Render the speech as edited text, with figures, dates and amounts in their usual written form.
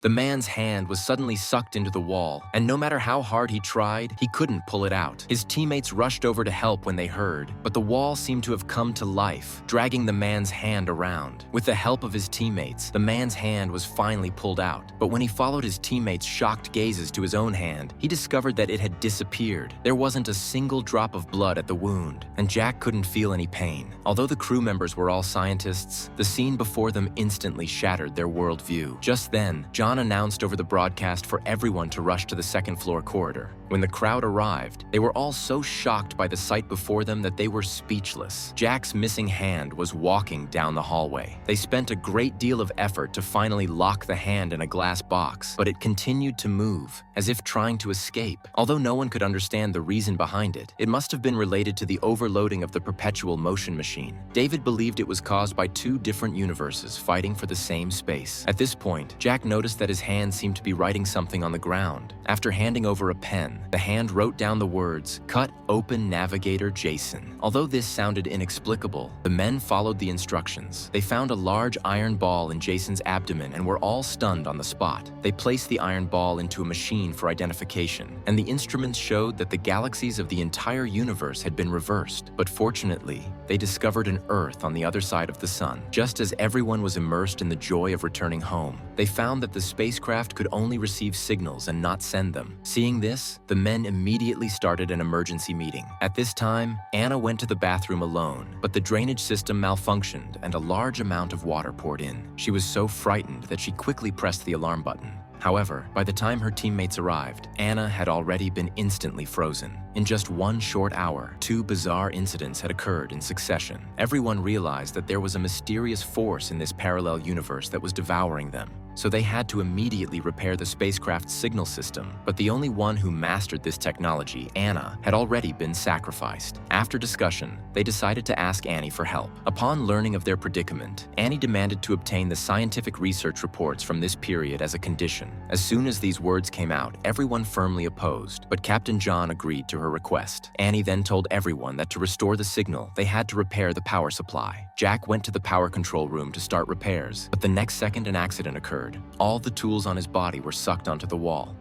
The man's hand was suddenly sucked into the wall, and no matter how hard he tried, he couldn't pull it out. His teammates rushed over to help when they heard, but the wall seemed to have come to life, dragging the man's hand around. With the help of his teammates, the man's hand was finally pulled out. But when he followed his teammates' shocked gazes to his own hand, he discovered that it had disappeared. There wasn't a single drop of blood at the wound, and Jack couldn't feel any pain. Although the crew members were all scientists, the scene before them instantly shattered their worldview. Just then, John announced over the broadcast for everyone to rush to the second-floor corridor. When the crowd arrived, they were all so shocked by the sight before them that they were speechless. Jack's missing hand was walking down the hallway. They spent a great deal of effort to finally lock the hand in a glass box, but it continued to move, as if trying to escape. Although no one could understand the reason behind it, it must have been related to the overloading of the perpetual motion machine. David believed it was caused by two different universes fighting for the same space. At this point, Jack noticed that his hand seemed to be writing something on the ground. After handing over a pen, the hand wrote down the words, "Cut open Navigator Jason." Although this sounded inexplicable, the men followed the instructions. They found a large iron ball in Jason's abdomen and were all stunned on the spot. They placed the iron ball into a machine for identification, and the instruments showed that the galaxies of the entire universe had been reversed. But fortunately, they discovered an Earth on the other side of the sun. Just as everyone was immersed in the joy of returning home, they found that the spacecraft could only receive signals and not send them. Seeing this, the men immediately started an emergency meeting. At this time, Anna went to the bathroom alone, but the drainage system malfunctioned and a large amount of water poured in. She was so frightened that she quickly pressed the alarm button. However, by the time her teammates arrived, Anna had already been instantly frozen. In just one short hour, two bizarre incidents had occurred in succession. Everyone realized that there was a mysterious force in this parallel universe that was devouring them. So they had to immediately repair the spacecraft's signal system. But the only one who mastered this technology, Anna, had already been sacrificed. After discussion, they decided to ask Annie for help. Upon learning of their predicament, Annie demanded to obtain the scientific research reports from this period as a condition. As soon as these words came out, everyone firmly opposed, but Captain John agreed to her request. Annie then told everyone that to restore the signal, they had to repair the power supply. Jack went to the power control room to start repairs, but the next second an accident occurred. All the tools on his body were sucked onto the wall.